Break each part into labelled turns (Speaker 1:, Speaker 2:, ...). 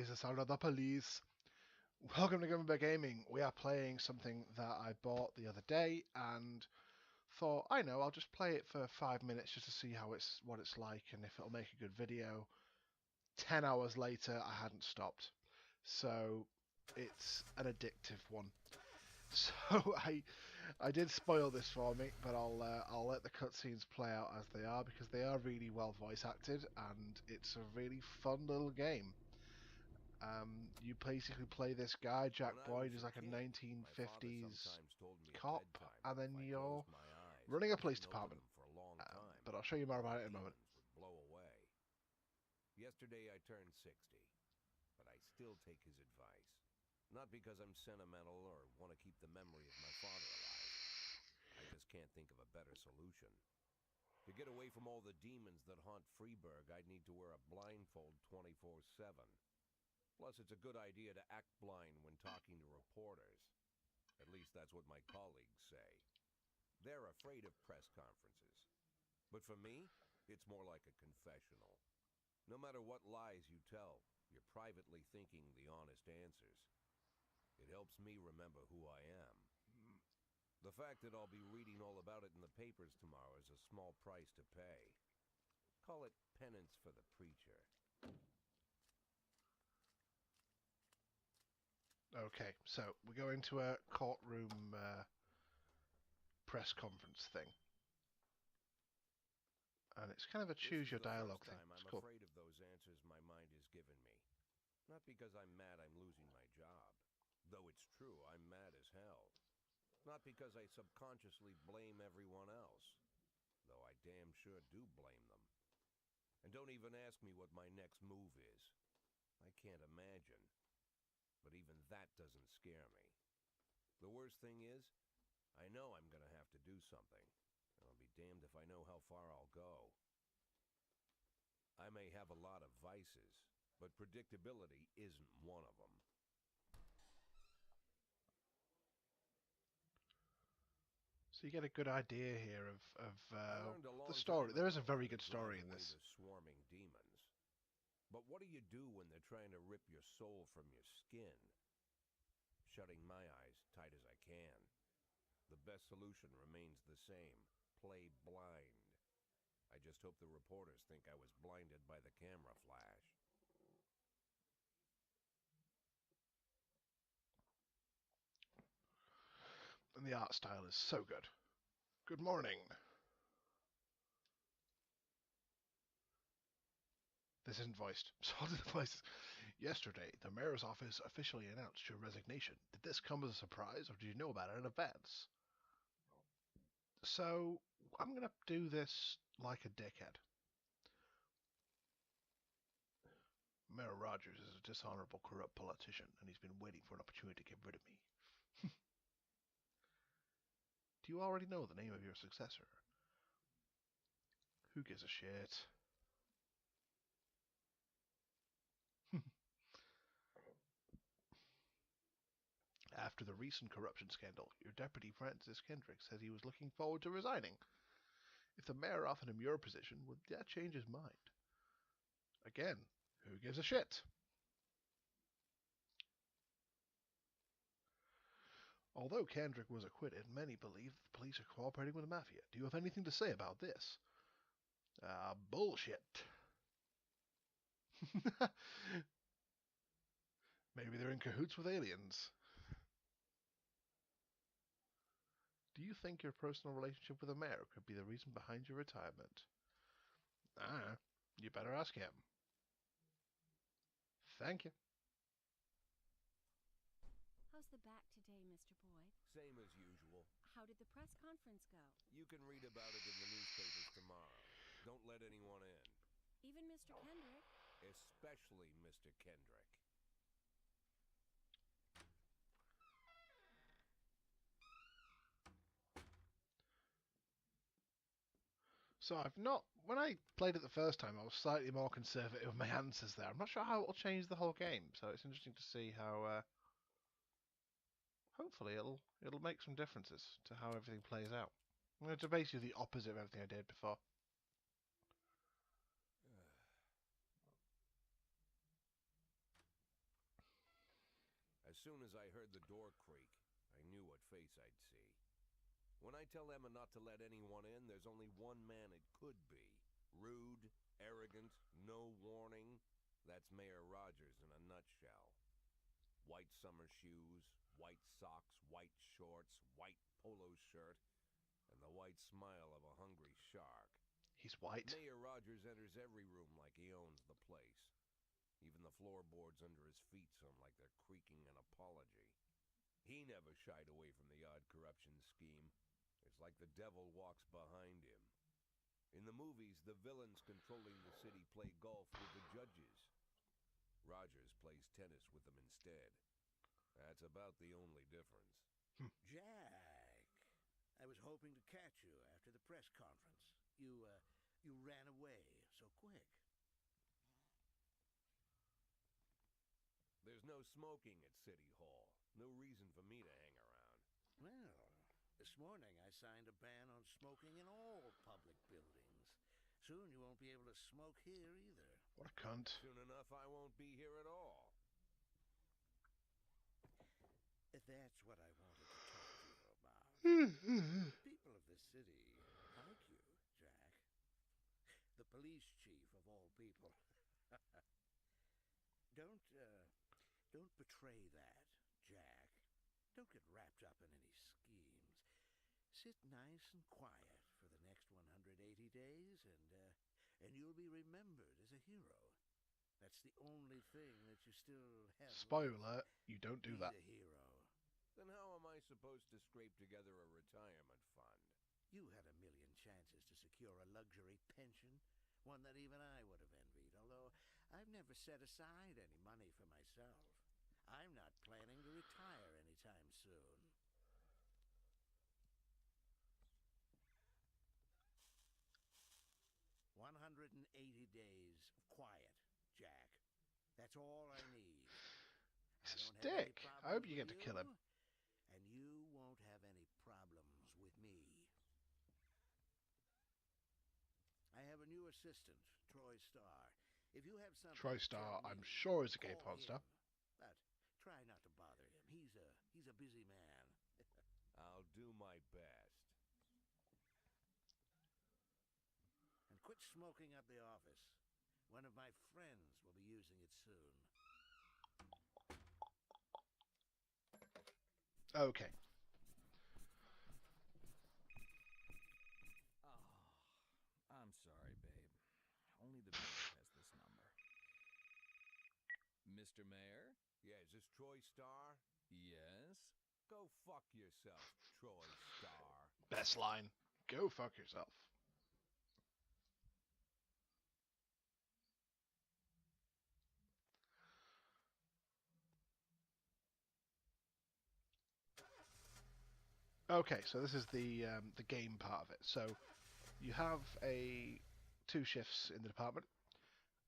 Speaker 1: is the sound of the police. Welcome to Gummy Gaming. We are playing something that I bought the other day and thought, I know, I'll just play it for 5 minutes just to see what it's like and if it'll make a good video. 10 hours later, I hadn't stopped. So it's an addictive one. So I did spoil this for me, but I'll let the cutscenes play out as they are because they are really well voice acted and it's a really fun little game. You basically play this guy, Jack Boyd, who's like a 1950s cop, and then you're running a police department. But I'll show you more about it in a moment.
Speaker 2: Yesterday I turned 60, but I still take his advice. Not because I'm sentimental or want to keep the memory of my father alive. I just can't think of a better solution. To get away from all the demons that haunt Freeburg, I'd need to wear a blindfold 24/7. Plus, it's a good idea to act blind when talking to reporters. At least that's what my colleagues say. They're afraid of press conferences. But for me, it's more like a confessional. No matter what lies you tell, you're privately thinking the honest answers. It helps me remember who I am. The fact that I'll be reading all about it in the papers tomorrow is a small price to pay. Call it penance for the preacher.
Speaker 1: Okay, so we go into a courtroom press conference thing. And it's kind of a choose your dialogue thing. It's cool.
Speaker 2: I'm afraid of those answers my mind has given me. Not because I'm mad I'm losing my job. Though it's true, I'm mad as hell. Not because I subconsciously blame everyone else. Though I damn sure do blame them. And don't even ask me what my next move is. I can't imagine. But even that doesn't scare me. The worst thing is, I know I'm gonna have to do something. I'll be damned if I know how far I'll go. I may have a lot of vices, but predictability isn't one of them.
Speaker 1: So you get a good idea here of the story. There is a very good story in this.
Speaker 2: The swarming demons. But what do you do when they're trying to rip your soul from your skin? Shutting my eyes tight as I can. The best solution remains the same. Play blind. I just hope the reporters think I was blinded by the camera flash.
Speaker 1: And the art style is so good. Good morning. This isn't voiced. Sorted the voices. Yesterday, the mayor's office officially announced your resignation. Did this come as a surprise, or did you know about it in advance? So, I'm going to do this like a dickhead. Mayor Rogers is a dishonorable, corrupt politician, and he's been waiting for an opportunity to get rid of me. Do you already know the name of your successor? Who gives a shit? After the recent corruption scandal, your deputy Francis Kendrick said he was looking forward to resigning. If the mayor offered him your position, would that change his mind? Again, who gives a shit? Although Kendrick was acquitted, many believe the police are cooperating with the mafia. Do you have anything to say about this? Bullshit. Maybe they're in cahoots with aliens. Do you think your personal relationship with the mayor could be the reason behind your retirement? You better ask him. Thank you.
Speaker 3: How's the back today, Mr. Boyd?
Speaker 2: Same as usual.
Speaker 3: How did the press conference go?
Speaker 2: You can read about it in the newspapers tomorrow. Don't let anyone in.
Speaker 3: Even Mr. Kendrick?
Speaker 2: Especially Mr. Kendrick.
Speaker 1: So when I played it the first time, I was slightly more conservative with my answers there. I'm not sure how it'll change the whole game, so it's interesting to see how, hopefully it'll make some differences to how everything plays out. It's basically the opposite of everything I did before.
Speaker 2: soon as I heard the door creak, I knew what face I'd see. When I tell Emma not to let anyone in, there's only one man it could be. Rude, arrogant, no warning. That's Mayor Rogers in a nutshell. White summer shoes, white socks, white shorts, white polo shirt, and the white smile of a hungry shark.
Speaker 1: He's white.
Speaker 2: Mayor Rogers enters every room like he owns the place. Even the floorboards under his feet sound like they're creaking an apology. He never shied away from the odd corruption scheme. It's like the devil walks behind him. In the movies, the villains controlling the city play golf with the judges. Rogers plays tennis with them instead. That's about the only difference.
Speaker 4: Jack, I was hoping to catch you after the press conference. You ran away so quick.
Speaker 2: There's no smoking at City Hall. No reason for me to hang around.
Speaker 4: Well, this morning I signed a ban on smoking in all public buildings. Soon you won't be able to smoke here either.
Speaker 1: What a cunt.
Speaker 2: Soon enough, I won't be here at all.
Speaker 4: That's what I wanted to talk to you about. People of the city like you, Jack. The police chief of all people. Don't betray that, Jack. Don't get wrapped up in any schemes. Sit nice and quiet for the next 180 days, and you'll be remembered as a hero. That's the only thing that you still have.
Speaker 1: Spoiler, you don't do
Speaker 4: Be
Speaker 1: that.
Speaker 4: the hero.
Speaker 2: Then how am I supposed to scrape together a retirement fund?
Speaker 4: You had a million chances to secure a luxury pension, one that even I would have envied, although I've never set aside any money for myself. I'm not planning to retire anytime soon. "180 days of quiet, Jack. That's all I need. I don't have any
Speaker 1: Stick. I hope
Speaker 4: problems
Speaker 1: you get
Speaker 4: with
Speaker 1: to kill him.
Speaker 4: and you won't have any problems with me. I have a new assistant, Troy Starr. If you have something
Speaker 1: Troy
Speaker 4: to tell
Speaker 1: Starr,
Speaker 4: me,
Speaker 1: I'm sure is a gay
Speaker 4: call
Speaker 1: porn star.
Speaker 4: him. But try not to bother him. He's a busy man.
Speaker 2: I'll do my best.
Speaker 4: And quit smoking up the office. One of my friends will be using it soon.
Speaker 1: Okay.
Speaker 5: Oh, I'm sorry, babe. Only the mayor has this number. Mr. Mayor?
Speaker 2: Yeah, is this Troy Starr?
Speaker 5: Yes?
Speaker 2: Go fuck yourself, Troy Starr.
Speaker 1: Best line. Go fuck yourself. Okay, so this is the game part of it. So you have two shifts in the department.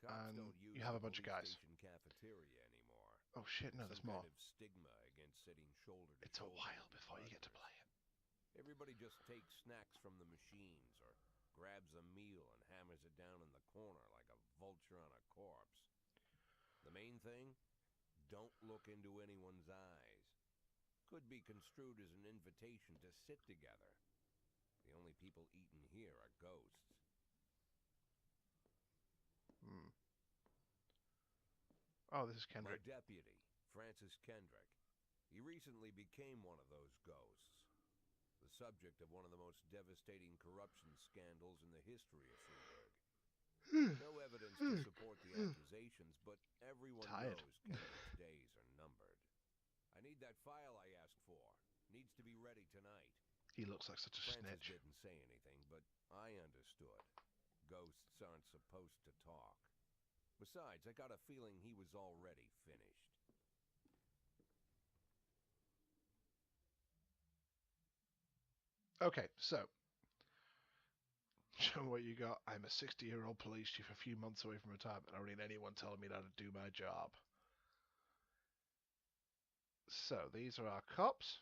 Speaker 2: Cops
Speaker 1: And
Speaker 2: don't use
Speaker 1: you have
Speaker 2: the
Speaker 1: a bunch of
Speaker 2: police
Speaker 1: guys.
Speaker 2: station cafeteria anymore.
Speaker 1: Oh shit, no, there's
Speaker 2: Some
Speaker 1: more.
Speaker 2: kind of stigma against sitting shoulder to
Speaker 1: It's a
Speaker 2: shoulder
Speaker 1: while
Speaker 2: with
Speaker 1: before you get to
Speaker 2: partners.
Speaker 1: play it.
Speaker 2: Everybody just takes snacks from the machines or grabs a meal and hammers it down in the corner like a vulture on a corpse. The main thing? Don't look into anyone's eyes. Could be construed as an invitation to sit together. The only people eating here are ghosts.
Speaker 1: Hmm. Oh, this is
Speaker 2: My
Speaker 1: Kendrick.
Speaker 2: deputy, Francis Kendrick. He recently became one of those ghosts. The subject of one of the most devastating corruption scandals in the history of Freeburg. No evidence to support the accusations, but everyone
Speaker 1: Tired.
Speaker 2: knows Kendrick's days are numbered. I need that file I asked for. Needs to be ready tonight.
Speaker 1: He looks like such a
Speaker 2: Francis
Speaker 1: snitch.
Speaker 2: didn't say anything, but I understood. Ghosts aren't supposed to talk. Besides, I got a feeling he was already finished.
Speaker 1: Okay, so show me what you got. I'm a 60-year-old police chief a few months away from retirement. I don't need anyone telling me how to do my job. So these are our cops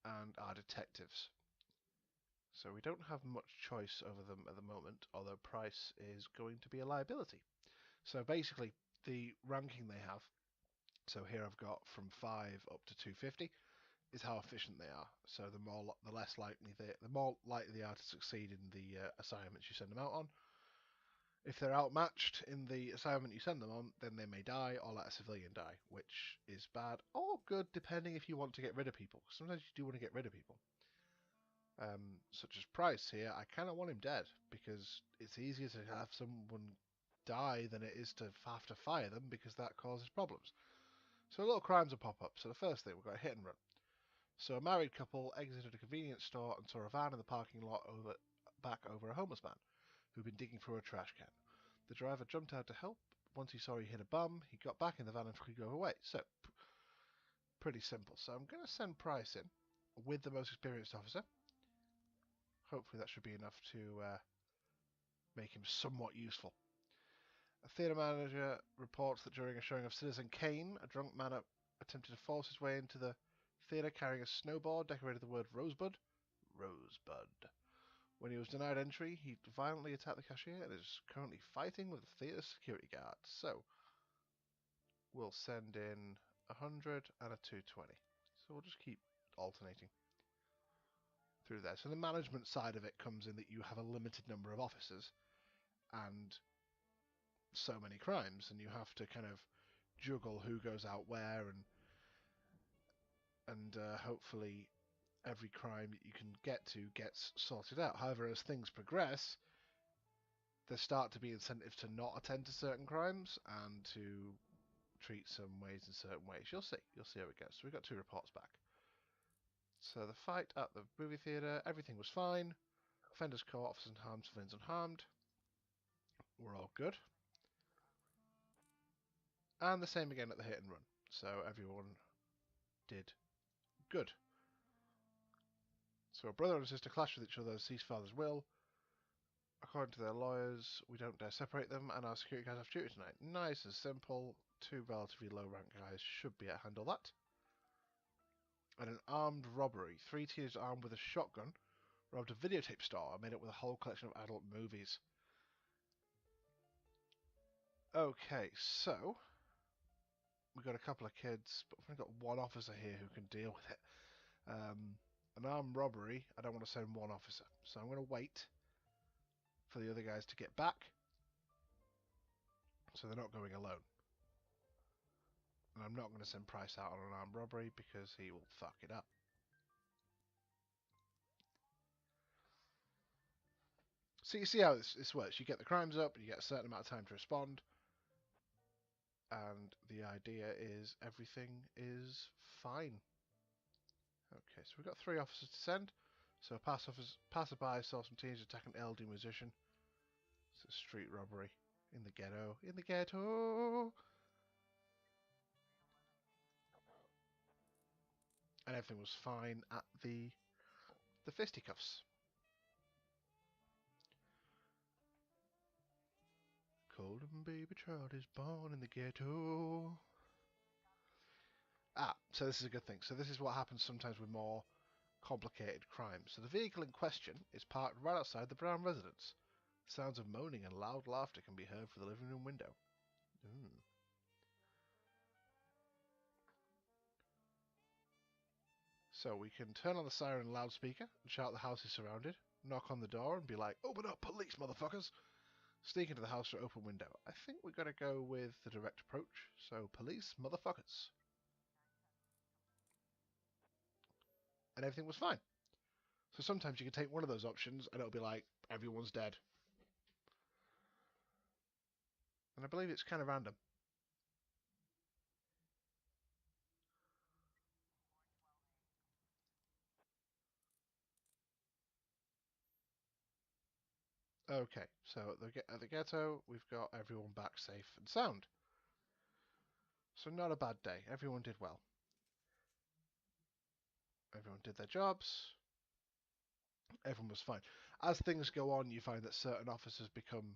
Speaker 1: and our detectives. So we don't have much choice over them at the moment, although price is going to be a liability. So basically, the ranking they have, so So here I've got from 5 up to 250 is how efficient they are. So the less likely the more likely they are to succeed in the assignments you send them out on. If they're outmatched in the assignment you send them on, then they may die or let a civilian die, which is bad or good depending if you want to get rid of people. Sometimes you do want to get rid of people. Such as Price here, I kind of want him dead because it's easier to have someone die than it is to have to fire them because that causes problems. So little crimes will pop up. So the first thing, we've got a hit and run. So a married couple exited a convenience store and saw a van in the parking lot back over a homeless man who'd been digging through a trash can. The driver jumped out to help. Once he saw he hit a bum, he got back in the van and drove away. So pretty simple. So I'm going to send Price in with the most experienced officer. Hopefully that should be enough to make him somewhat useful. A theatre manager reports that during a showing of Citizen Kane, a drunk man attempted to force his way into the theatre carrying a snowboard decorated with the word Rosebud. Rosebud. When he was denied entry, he violently attacked the cashier and is currently fighting with the theatre security guard. So, we'll send in 100 and a 220. So we'll just keep alternating through there. So the management side of it comes in that you have a limited number of officers and so many crimes, and you have to kind of juggle who goes out where, and hopefully every crime that you can get to gets sorted out. However, as things progress, there start to be incentives to not attend to certain crimes and to treat some ways in certain ways. You'll see how it goes. So we got 2 reports back. So the fight at the movie theatre, everything was fine. Offenders caught, officers unharmed, civilians unharmed. We're all good. And the same again at the hit and run. So everyone did good. So a brother and sister clash with each other, cease father's will. According to their lawyers, we don't dare separate them, and our security guys have duty tonight. Nice and simple. 2 relatively low rank guys should be able to handle that. And an armed robbery. 3 teenagers armed with a shotgun robbed a videotape store and made it with a whole collection of adult movies. Okay, so we've got a couple of kids, but we've only got 1 officer here who can deal with it. An armed robbery, I don't want to send 1 officer, so I'm going to wait for the other guys to get back so they're not going alone. And I'm not going to send Price out on an armed robbery because he will fuck it up. So you see how this works. You get the crimes up and you get a certain amount of time to respond. And the idea is everything is fine. Okay, so we've got 3 officers to send. So a passerby saw some teenagers attack an elderly musician. It's a street robbery in the ghetto. In the ghetto! And everything was fine at the fisticuffs. Golden baby child is born in the ghetto. So this is a good thing. So this is what happens sometimes with more complicated crimes. So the vehicle in question is parked right outside the Brown residence. Sounds of moaning and loud laughter can be heard through the living room window. So we can turn on the siren loudspeaker and shout the house is surrounded, knock on the door and be like, "Open up, police, motherfuckers!" Sneak into the house through open window. I think we're going to go with the direct approach. So, police, motherfuckers. And everything was fine. So sometimes you can take one of those options and it'll be like, everyone's dead. And I believe it's kind of random. Okay, so at the ghetto, we've got everyone back safe and sound. So not a bad day. Everyone did well. Everyone did their jobs. Everyone was fine. As things go on, you find that certain officers become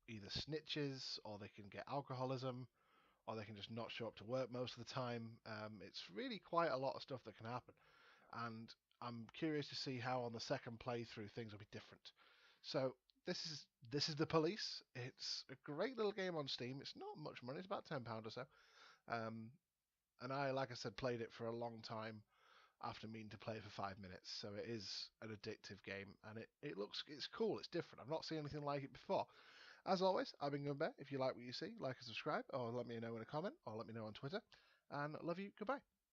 Speaker 1: either snitches, or they can get alcoholism, or they can just not show up to work most of the time. It's really quite a lot of stuff that can happen. And I'm curious to see how on the second playthrough things will be different. So this is the police. It's a great little game on Steam. It's not much money. It's about £10 or so. And I, like I said, played it for a long time after meaning to play for 5 minutes. So it is an addictive game, and it's cool. It's different. I've not seen anything like it before. As always, I've been Gunbear. If you like what you see, like and subscribe, or let me know in a comment, or let me know on Twitter. And love you. Goodbye.